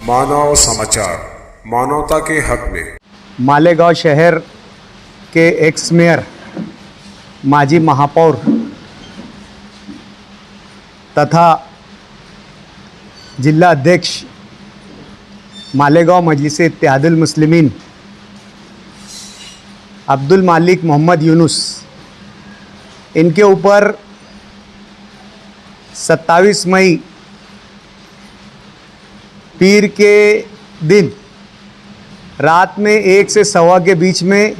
मानव समाचार, मानवता के हक में। मालेगांव शहर के एक्स मेयर, माजी महापौर तथा जिला अध्यक्ष मालेगांव मजलिस इत्तेहादुल मुस्लिमीन अब्दुल मालिक मोहम्मद यूनुस, इनके ऊपर 27 मई पीर के दिन रात में 1 से 1:15 के बीच में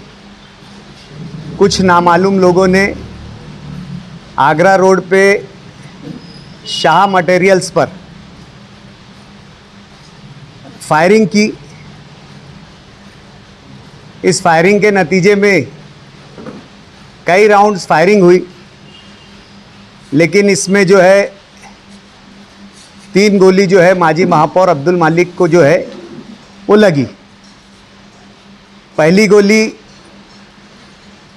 कुछ नामालूम लोगों ने आगरा रोड पे शाह मटेरियल्स पर फायरिंग की। इस फायरिंग के नतीजे में कई राउंड्स फायरिंग हुई, लेकिन इसमें जो है 3 गोली जो है माजी महापौर अब्दुल मालिक को जो है वो लगी। पहली गोली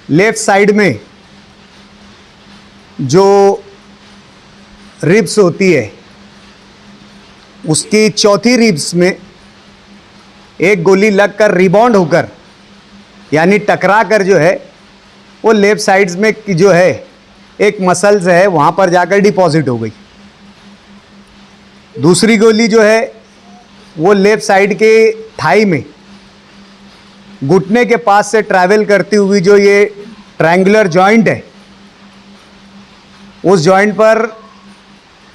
लेफ़्ट साइड में जो रिब्स होती है उसकी चौथी रिब्स में एक गोली लगकर रिबाउंड होकर यानी टकरा कर जो है वो लेफ़्ट साइड्स में जो है एक मसल्स है वहाँ पर जाकर डिपॉजिट हो गई। दूसरी गोली जो है वो लेफ़्ट साइड के थाई में घुटने के पास से ट्रैवल करती हुई जो ये ट्रायंगुलर जॉइंट है उस जॉइंट पर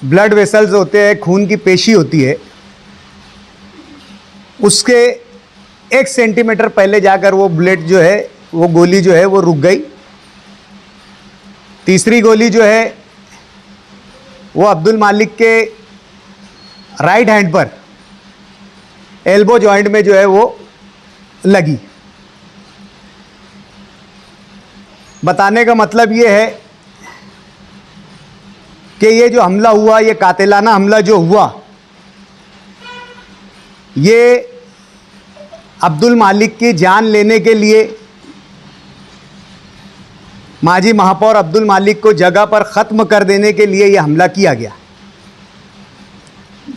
ब्लड वेसल्स होते हैं, खून की पेशी होती है, उसके 1 सेंटीमीटर पहले जाकर वो बुलेट जो है वो गोली जो है वो रुक गई। तीसरी गोली जो है वो अब्दुल मालिक के राइट हैंड पर एल्बो जॉइंट में जो है वो लगी। बताने का मतलब ये है कि ये जो हमला हुआ, ये कातिलाना हमला जो हुआ, ये अब्दुल मालिक की जान लेने के लिए माजी महापौर अब्दुल मालिक को जगह पर ख़त्म कर देने के लिए ये हमला किया गया।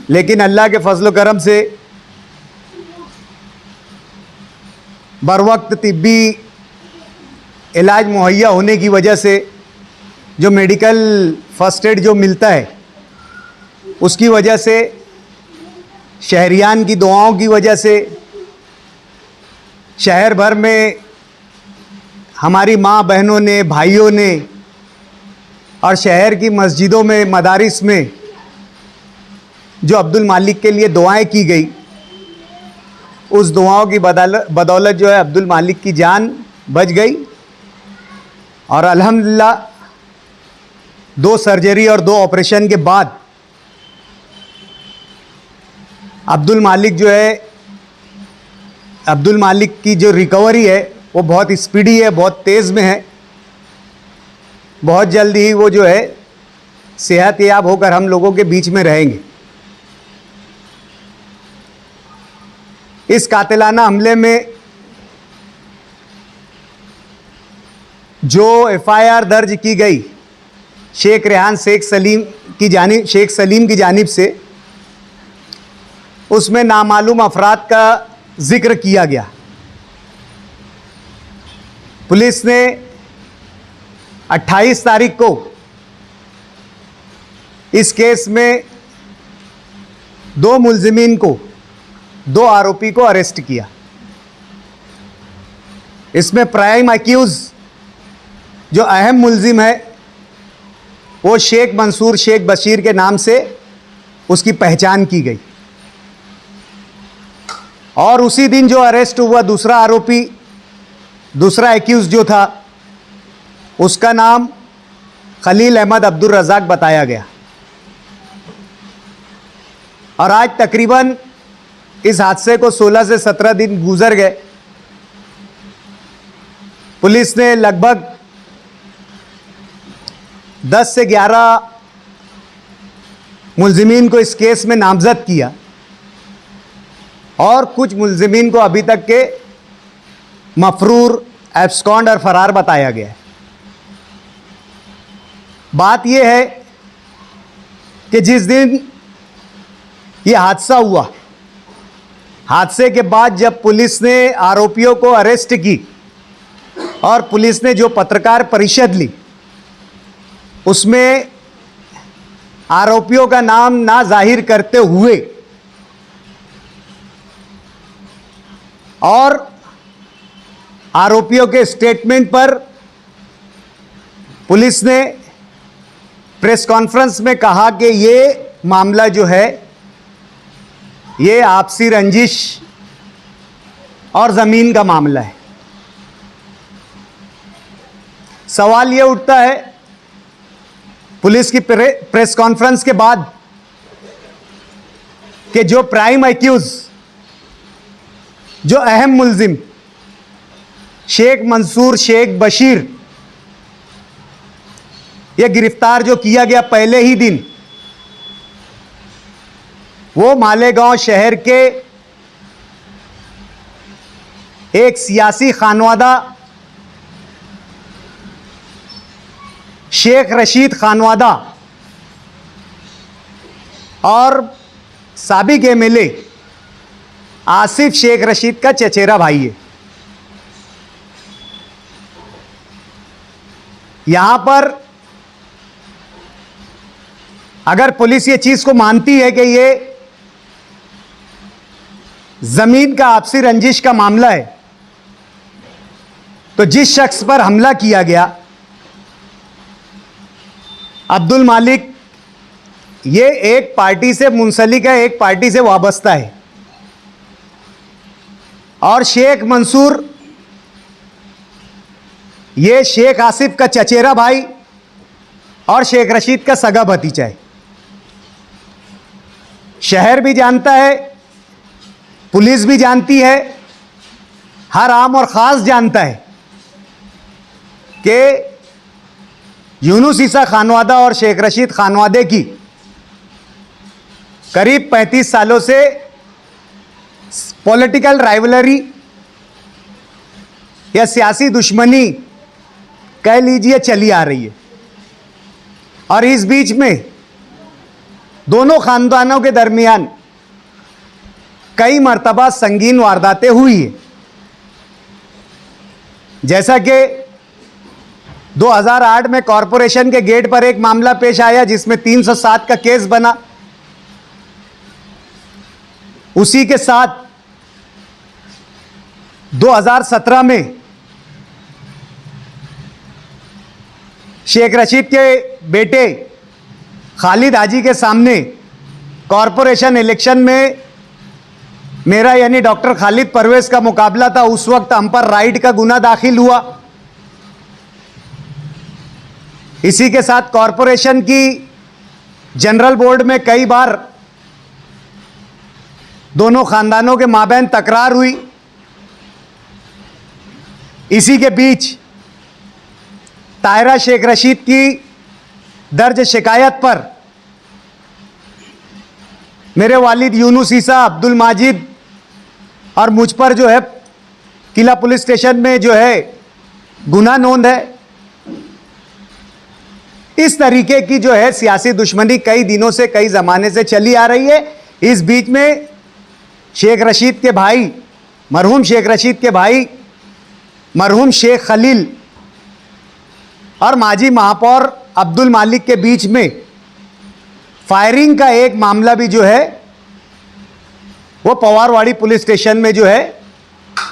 लेकिन अल्लाह के फजल करम से बरवक्त तिब्बी इलाज मुहैया होने की वजह से जो मेडिकल फर्स्ट एड जो मिलता है उसकी वजह से, शहरियान की दुआओं की वजह से, शहर भर में हमारी माँ बहनों ने, भाइयों ने और शहर की मस्जिदों में, मदारिस में जो अब्दुल मालिक के लिए दुआएं की गई, उस दुआओं की बदौलत जो है अब्दुल मालिक की जान बच गई। और अल्हम्दुलिल्लाह 2 सर्जरी और 2 ऑपरेशन के बाद अब्दुल मालिक की जो रिकवरी है वो बहुत स्पीडी है, बहुत तेज़ में है। बहुत जल्दी ही वो जो है सेहतयाब होकर हम लोगों के बीच में रहेंगे। इस कातिलाना हमले में जो FIR दर्ज की गई शेख रेहान शेख सलीम की जानिब से, उसमें नामालूम अफराद का जिक्र किया गया। पुलिस ने 28 तारीख को इस केस में 2 मुल्जिमीन को, 2 आरोपी को अरेस्ट किया। इसमें प्राइम एक्यूज जो अहम मुल्जिम है वो शेख मंसूर शेख बशीर के नाम से उसकी पहचान की गई। और उसी दिन जो अरेस्ट हुआ दूसरा आरोपी, दूसरा एक्यूज जो था, उसका नाम खलील अहमद अब्दुल रज़ाक बताया गया। और आज तकरीबन इस हादसे को 16 से 17 दिन गुजर गए। पुलिस ने लगभग 10 से 11 मुल्जिमीन को इस केस में नामजद किया और कुछ मुल्जिमीन को अभी तक के मफरूर, एब्सकॉन्ड और फरार बताया गया है। बात यह है कि जिस दिन ये हादसा हुआ हादसे के बाद जब पुलिस ने आरोपियों को अरेस्ट की और पुलिस ने जो पत्रकार परिषद ली, उसमें आरोपियों का नाम ना जाहिर करते हुए और आरोपियों के स्टेटमेंट पर पुलिस ने प्रेस कॉन्फ्रेंस में कहा कि ये मामला जो है ये आपसी रंजिश और ज़मीन का मामला है। सवाल ये उठता है पुलिस की प्रेस कॉन्फ्रेंस के बाद कि जो प्राइम एक्यूज, जो अहम मुल्जिम शेख मंसूर शेख बशीर, ये गिरफ्तार जो किया गया पहले ही दिन, वो मालेगांव शहर के एक सियासी खानवादा शेख रशीद खानवादा और साबिक एमएलए आसिफ शेख रशीद का चचेरा भाई है। यहां पर अगर पुलिस ये चीज को मानती है कि ये जमीन का आपसी रंजिश का मामला है, तो जिस शख्स पर हमला किया गया अब्दुल मालिक, ये एक पार्टी से मुंसलिक है, एक पार्टी से वाबस्ता है, और शेख मंसूर ये शेख आसिफ का चचेरा भाई और शेख रशीद का सगा भतीजा है। शहर भी जानता है, पुलिस भी जानती है, हर आम और ख़ास जानता है कि यूनुस ईसा खानवादा और शेख रशीद खानवादे की करीब 35 सालों से पॉलिटिकल राइवलरी या सियासी दुश्मनी कह लीजिए चली आ रही है, और इस बीच में दोनों खानदानों के दरमियान कई मर्तबा संगीन वारदातें हुई है। जैसा कि 2008 में कॉरपोरेशन के गेट पर एक मामला पेश आया जिसमें 307 का केस बना। उसी के साथ 2017 में शेख रशीद के बेटे खालिद हाजी के सामने कॉरपोरेशन इलेक्शन में मेरा यानी डॉक्टर खालिद परवेज का मुकाबला था। उस वक्त हम पर राइट का गुना दाखिल हुआ। इसी के साथ कॉरपोरेशन की जनरल बोर्ड में कई बार दोनों खानदानों के माबैन तकरार हुई। इसी के बीच ताहिरा शेख रशीद की दर्ज शिकायत पर मेरे वालिद यूनुस ईसा, अब्दुल माजिद और मुझ पर जो है किला पुलिस स्टेशन में जो है गुनाह नोंद है। इस तरीके की जो है सियासी दुश्मनी कई दिनों से, कई ज़माने से चली आ रही है। इस बीच में शेख रशीद के भाई, मरहूम शेख रशीद के भाई मरहूम शेख खलील और माजी महापौर अब्दुल मालिक के बीच में फायरिंग का एक मामला भी जो है वो पवारवाड़ी पुलिस स्टेशन में जो है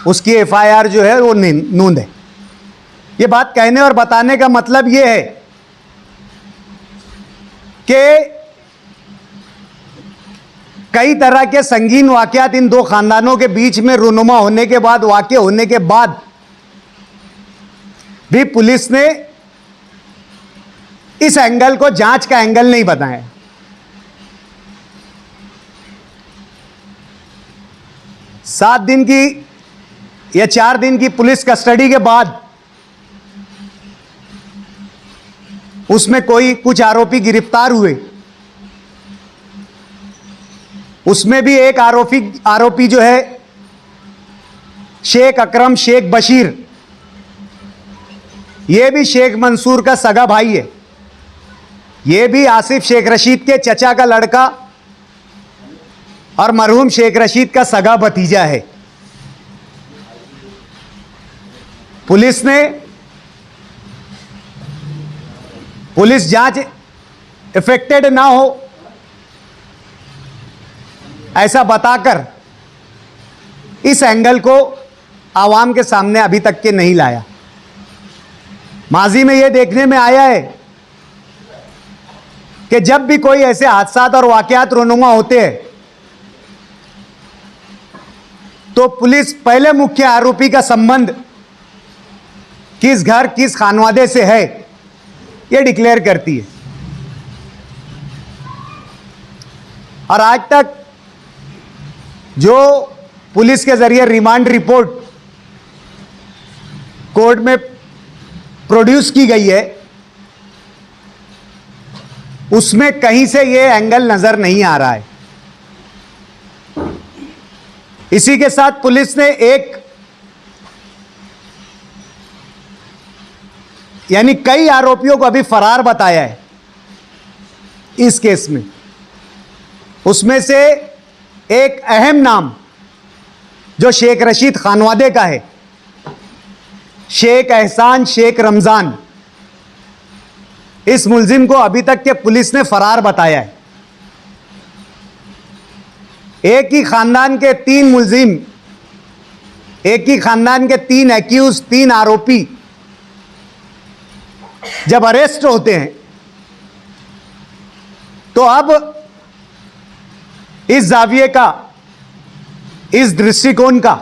उसकी एफआईआर जो है वो नोंद है। ये बात कहने और बताने का मतलब ये है कि कई तरह के संगीन वाकयात इन दो खानदानों के बीच में रूनुमा होने के बाद, वाक़े होने के बाद भी पुलिस ने इस एंगल को जांच का एंगल नहीं बताया। 7 दिन की या 4 दिन की पुलिस कस्टडी के बाद उसमें कुछ आरोपी गिरफ्तार हुए। उसमें भी एक आरोपी जो है शेख अकरम शेख बशीर, यह भी शेख मंसूर का सगा भाई है। यह भी आसिफ शेख रशीद के चचा का लड़का और मरहूम शेख रशीद का सगा भतीजा है। पुलिस जांच इफेक्टेड ना हो ऐसा बताकर इस एंगल को आवाम के सामने अभी तक के नहीं लाया। माजी में यह देखने में आया है कि जब भी कोई ऐसे हादसा और वाकयात रोनुमा होते हैं तो पुलिस पहले मुख्य आरोपी का संबंध किस घर किस खानवादे से है यह डिक्लेयर करती है। और आज तक जो पुलिस के जरिए रिमांड रिपोर्ट कोर्ट में प्रोड्यूस की गई है उसमें कहीं से यह एंगल नजर नहीं आ रहा है। इसी के साथ पुलिस ने यानी कई आरोपियों को अभी फरार बताया है इस केस में। उसमें से एक अहम नाम जो शेख रशीद खानवादे का है, शेख एहसान शेख रमजान, इस मुलजिम को अभी तक के पुलिस ने फरार बताया है। एक ही खानदान के 3 मुलजिम, एक ही खानदान के 3 एक्यूज, 3 आरोपी जब अरेस्ट होते हैं तो अब इस जाविये का, इस दृष्टिकोण का,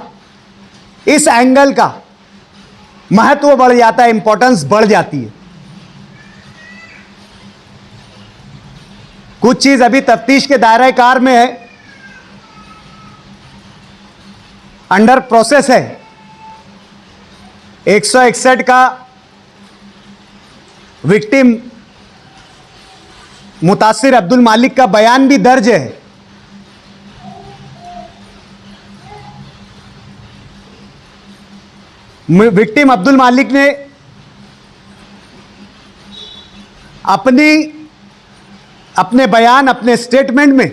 इस एंगल का महत्व बढ़ जाता है, इंपॉर्टेंस बढ़ जाती है। कुछ चीज अभी तफ्तीश के दायरे कार में है, अंडर प्रोसेस है। 161 का विक्टिम मुतासिर अब्दुल मालिक का बयान भी दर्ज है। विक्टिम अब्दुल मालिक ने अपने बयान, अपने स्टेटमेंट में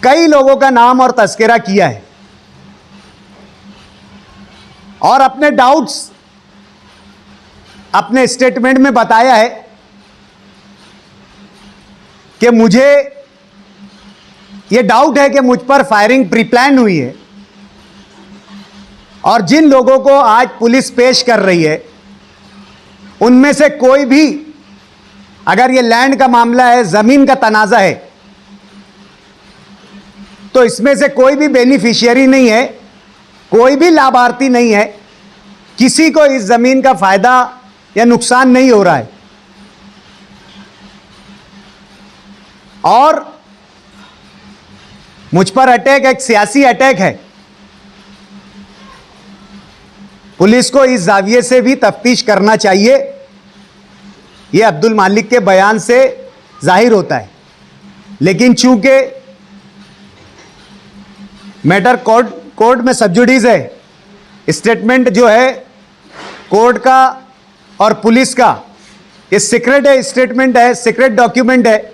कई लोगों का नाम और तस्करा किया है और अपने डाउट्स अपने स्टेटमेंट में बताया है कि मुझे यह डाउट है कि मुझ पर फायरिंग प्री प्लान हुई है और जिन लोगों को आज पुलिस पेश कर रही है उनमें से कोई भी, अगर ये लैंड का मामला है, जमीन का तनाजा है, तो इसमें से कोई भी बेनिफिशियरी नहीं है, कोई भी लाभार्थी नहीं है, किसी को इस जमीन का फायदा या नुकसान नहीं हो रहा है। और मुझ पर अटैक एक सियासी अटैक है। पुलिस को इस जाविये से भी तफ्तीश करना चाहिए। यह अब्दुल मालिक के बयान से जाहिर होता है, लेकिन चूंकि मैटर कोर्ट में सब्जुडिस है, स्टेटमेंट जो है कोर्ट का और पुलिस का, ये सीक्रेट है, स्टेटमेंट है, सीक्रेट डॉक्यूमेंट है,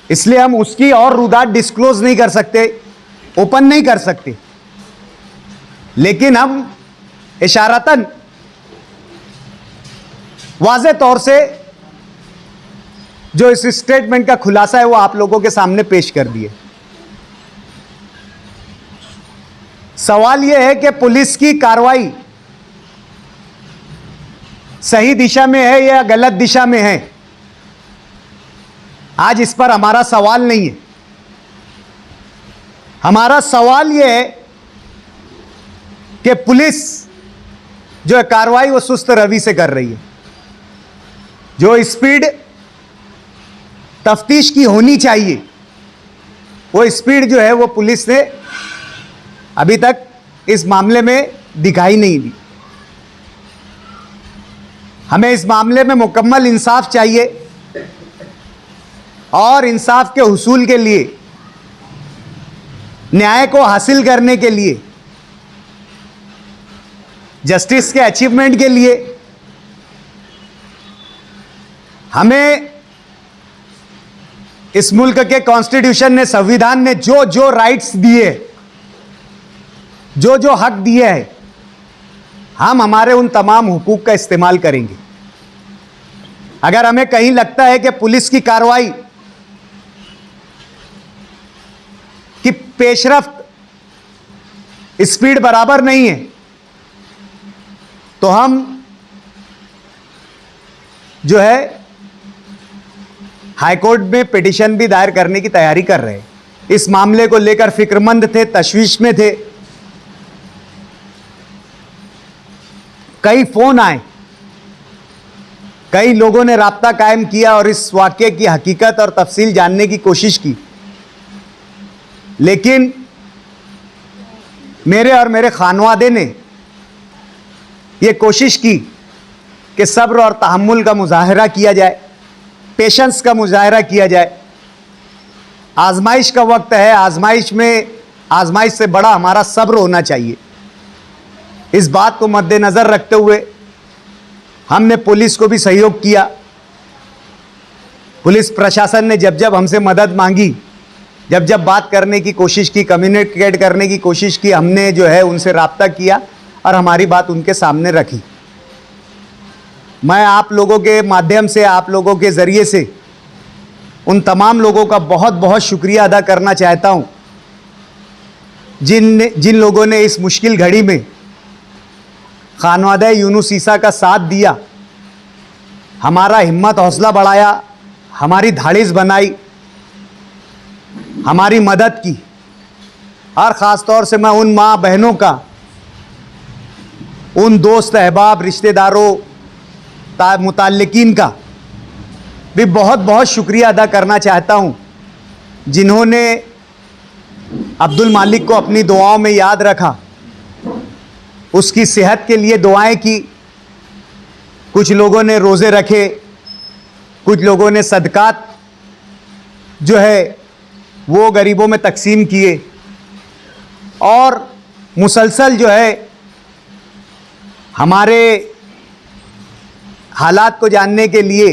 इसलिए हम उसकी और रुदात डिस्क्लोज नहीं कर सकते, ओपन नहीं कर सकते। लेकिन हम इशारतन वाज़े तौर से जो इस स्टेटमेंट का खुलासा है वो आप लोगों के सामने पेश कर दिए। सवाल यह है कि पुलिस की कार्रवाई सही दिशा में है या गलत दिशा में है। आज इस पर हमारा सवाल नहीं है। हमारा सवाल यह है कि पुलिस जो कार्रवाई वो सुस्त रवि से कर रही है। जो स्पीड तफ्तीश की होनी चाहिए वो स्पीड जो है वो पुलिस ने अभी तक इस मामले में दिखाई नहीं दी। हमें इस मामले में मुकम्मल इंसाफ चाहिए और इंसाफ के हुसूल के लिए, न्याय को हासिल करने के लिए, जस्टिस के अचीवमेंट के लिए हमें इस मुल्क के कॉन्स्टिट्यूशन ने, संविधान ने जो जो राइट्स दिए, जो जो हक दिए हैं, हम हमारे उन तमाम हुकूक का इस्तेमाल करेंगे। अगर हमें कहीं लगता है कि पुलिस की कार्रवाई की पेशरफ्त, स्पीड बराबर नहीं है, तो हम जो है हाईकोर्ट में पिटीशन भी दायर करने की तैयारी कर रहे हैं। इस मामले को लेकर फिक्रमंद थे, तशवीश में थे। कई फोन आए, कई लोगों ने राब्ता कायम किया और इस वाक़े की हकीकत और तफसील जानने की कोशिश की, लेकिन मेरे और मेरे खानवादे ने यह कोशिश की कि सब्र और तहम्मुल का मुजाहरा किया जाए, पेशेंस का मुजाहरा किया जाए। आजमाइश का वक्त है, आजमाइश से बड़ा हमारा सब्र होना चाहिए। इस बात को मद्देनज़र रखते हुए हमने पुलिस को भी सहयोग किया। पुलिस प्रशासन ने जब जब हमसे मदद मांगी, जब जब बात करने की कोशिश की, कम्युनिकेट करने की कोशिश की, हमने जो है उनसे राब्ता किया और हमारी बात उनके सामने रखी। मैं आप लोगों के माध्यम से, आप लोगों के ज़रिए से उन तमाम लोगों का बहुत बहुत शुक्रिया अदा करना चाहता हूँ जिन लोगों ने इस मुश्किल घड़ी में खानवादा यूनुस ईसा का साथ दिया, हमारा हिम्मत हौसला बढ़ाया, हमारी धाड़िस बनाई, हमारी मदद की। और ख़ास तौर से मैं उन माँ बहनों का, उन दोस्त अहबाब, रिश्तेदारों, मुताल्लिकीन का भी बहुत बहुत शुक्रिया अदा करना चाहता हूँ, जिन्होंने अब्दुल मालिक को अपनी दुआओं में याद रखा, उसकी सेहत के लिए दुआएं की। कुछ लोगों ने रोज़े रखे, कुछ लोगों ने सदकात जो है वो गरीबों में तकसीम किए, और मुसलसल जो है हमारे हालात को जानने के लिए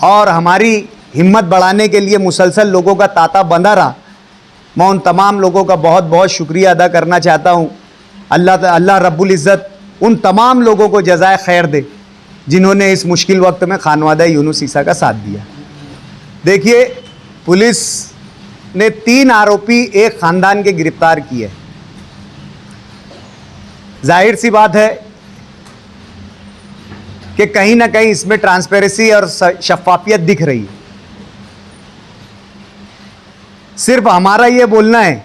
और हमारी हिम्मत बढ़ाने के लिए मुसलसल लोगों का तांता बंधा रहा। मैं उन तमाम लोगों का बहुत बहुत शुक्रिया अदा करना चाहता हूँ। अल्लाह रब्बुल इज़्ज़त उन तमाम लोगों को जज़ाए खैर दे जिन्होंने इस मुश्किल वक्त में खानवादा यूनुस ईसा का साथ दिया। देखिए, पुलिस ने 3 आरोपी एक ख़ानदान के गिरफ्तार किए। जाहिर सी बात है कि कहीं ना कहीं इसमें ट्रांसपेरेंसी और शफाफियत दिख रही है। सिर्फ हमारा ये बोलना है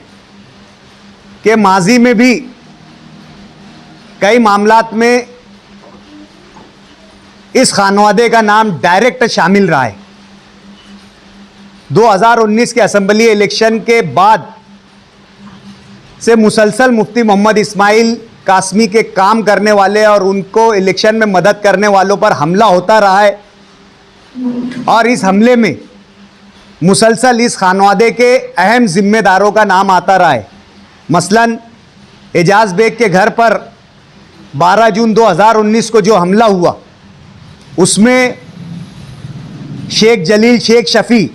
कि माजी में भी कई मामलात में इस खानवादे का नाम डायरेक्ट शामिल रहा है। 2019 के असेंबली इलेक्शन के बाद से मुसलसल मुफ्ती मोहम्मद इस्माइल कासमी के काम करने वाले और उनको इलेक्शन में मदद करने वालों पर हमला होता रहा है, और इस हमले में मुसलसल इस खानवादे के अहम जिम्मेदारों का नाम आता रहा है। मसलन एजाज बेग के घर पर 12 जून 2019 को जो हमला हुआ, उसमें शेख जलील शेख शफ़ी,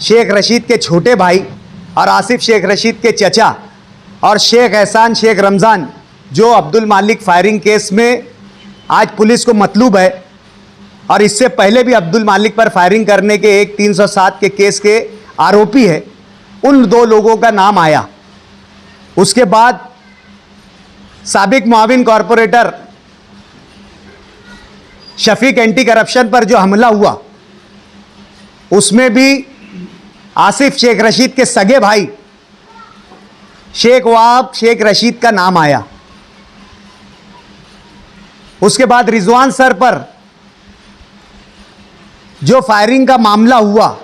शेख रशीद के छोटे भाई, और आसिफ शेख रशीद के चचा, और शेख एहसान शेख रमज़ान, जो अब्दुल मालिक फायरिंग केस में आज पुलिस को मतलूब है, और इससे पहले भी अब्दुल मालिक पर फायरिंग करने के एक 307 के केस के आरोपी है। उन 2 लोगों का नाम आया। उसके बाद साबिक मुआविन कॉरपोरेटर शफीक एंटी करप्शन पर जो हमला हुआ, उसमें भी आसिफ शेख रशीद के सगे भाई शेख वाब शेख रशीद का नाम आया। उसके बाद रिजवान सर पर जो फायरिंग का मामला हुआ,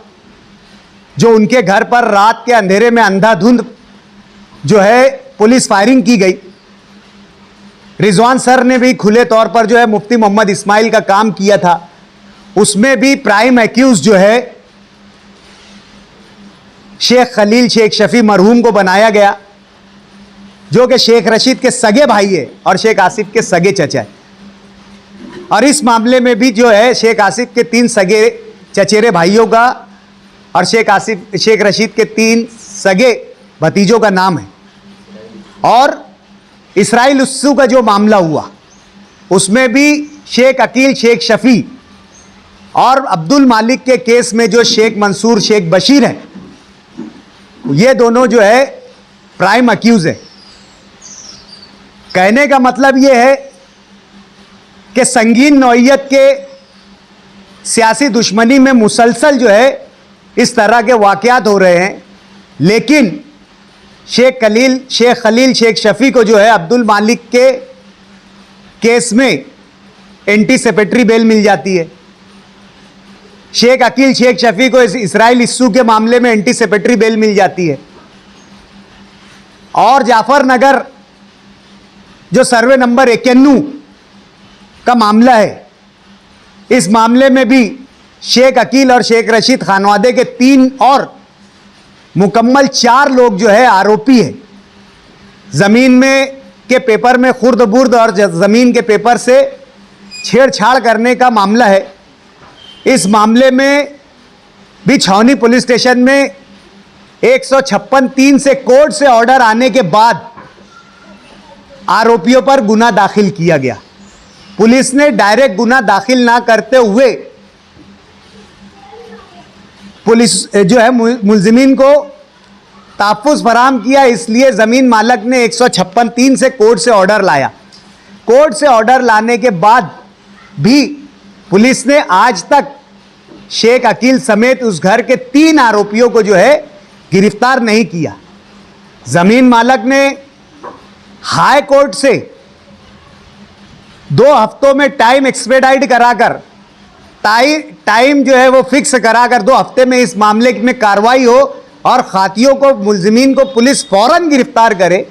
जो उनके घर पर रात के अंधेरे में अंधाधुंध जो है पुलिस फायरिंग की गई, रिजवान सर ने भी खुले तौर पर जो है मुफ्ती मोहम्मद इस्माइल का काम किया था। उसमें भी प्राइम एक्यूज जो है शेख खलील शेख शफ़ी मरहूम को बनाया गया, जो कि शेख रशीद के सगे भाई है और शेख आसिफ के सगे चचा है। और इस मामले में भी जो है शेख आसिफ के 3 सगे चचेरे भाइयों का और शेख रशीद के 3 सगे भतीजों का नाम है। और इसराइल उस्सू का जो मामला हुआ उसमें भी शेख अकील, शेख शफी और अब्दुल मालिक के केस में जो शेख मंसूर, शेख बशीर है, ये दोनों जो है प्राइम अक्यूज है। कहने का मतलब ये है कि संगीन नौइयत के सियासी दुश्मनी में मुसलसल जो है इस तरह के वाक़यात हो रहे हैं, लेकिन शेख खलील शेख शफी को जो है अब्दुल मालिक के केस में एंटीसिपेटरी बेल मिल जाती है। शेख अकील शेख शफी को इसराइल इस्सू के मामले में एंटीसिपेटरी बेल मिल जाती है। और जाफर नगर जो सर्वे नंबर 91 का मामला है, इस मामले में भी शेख अकील और शेख रशीद खानवादे के 3 और मुकम्मल 4 लोग जो है आरोपी है। ज़मीन में के पेपर में खुर्द बुर्द और ज़मीन के पेपर से छेड़छाड़ करने का मामला है। इस मामले में भी छावनी पुलिस स्टेशन में 156(3) से कोर्ट से ऑर्डर आने के बाद आरोपियों पर गुना दाखिल किया गया। पुलिस ने डायरेक्ट गुना दाखिल ना करते हुए पुलिस जो है मुलजिमीन को तहफ़्फ़ुज़ फराहम किया, इसलिए ज़मीन मालक ने 156(3) से कोर्ट से ऑर्डर लाया। कोर्ट से ऑर्डर लाने के बाद भी पुलिस ने आज तक शेख अकील समेत उस घर के 3 आरोपियों को जो है गिरफ्तार नहीं किया। ज़मीन मालक ने हाई कोर्ट से 2 हफ्तों में टाइम एक्सपेडाइट कराकर टाइम जो है वो फिक्स कराकर 2 हफ्ते में इस मामले में कार्रवाई हो और खातियों को, मुलजिमीन को पुलिस फौरन गिरफ्तार करे,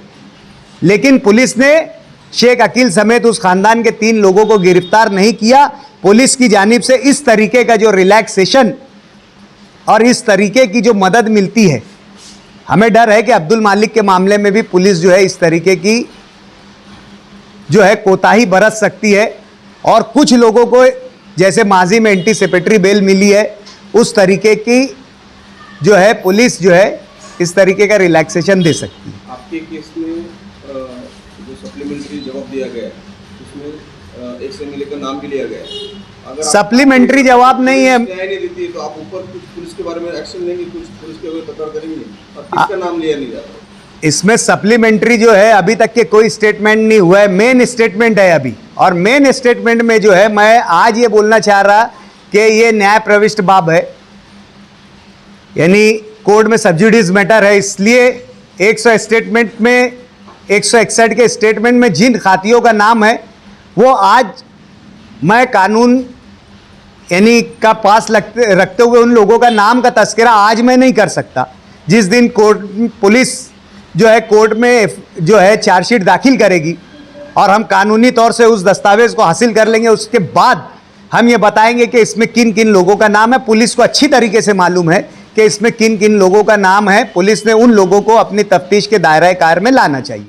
लेकिन पुलिस ने शेख अकील समेत उस खानदान के 3 लोगों को गिरफ्तार नहीं किया। पुलिस की जानिब से इस तरीके का जो रिलैक्सेशन और इस तरीके की जो मदद मिलती है, हमें डर है कि अब्दुल मालिक के मामले में भी पुलिस जो है इस तरीके की जो है कोताही बरत सकती है और कुछ लोगों को जैसे माजी में एंटीसिपेटरी बेल मिली है उस तरीके की जो है पुलिस जो है इस तरीके का रिलैक्सेशन दे सकती है। आपके केस में जो सप्लीमेंट्री जवाब दिया गया उसमें एक एमएलए का नाम भी लिया गया। अगर सप्लीमेंट्री जवाब नहीं है, न्याय नहीं देती तो आप ऊपर कुछ पुलिस के बारे में एक्शन लेंगे, कुछ पुलिस के ऊपर तकरार करेंगे और किसका नाम लिया नहीं जाता? इसमें सप्लीमेंट्री जो है अभी तक के कोई स्टेटमेंट नहीं हुआ है, मेन स्टेटमेंट है अभी। और मेन स्टेटमेंट में जो है मैं आज ये बोलना चाह रहा कि ये न्याय प्रविष्ट बाब है, यानी कोर्ट में सब्जुडिस मैटर है, इसलिए 100 स्टेटमेंट में 161 के स्टेटमेंट में जिन खातियों का नाम है वो आज मैं कानून यानी का पास रखते हुए उन लोगों का नाम का तस्करा आज मैं नहीं कर सकता। जिस दिन पुलिस जो है कोर्ट में जो है चार्जशीट दाखिल करेगी और हम कानूनी तौर से उस दस्तावेज़ को हासिल कर लेंगे, उसके बाद हम ये बताएंगे कि इसमें किन किन लोगों का नाम है। पुलिस को अच्छी तरीके से मालूम है कि इसमें किन किन लोगों का नाम है। पुलिस ने उन लोगों को अपनी तफ्तीश के दायरा कार में लाना चाहिए।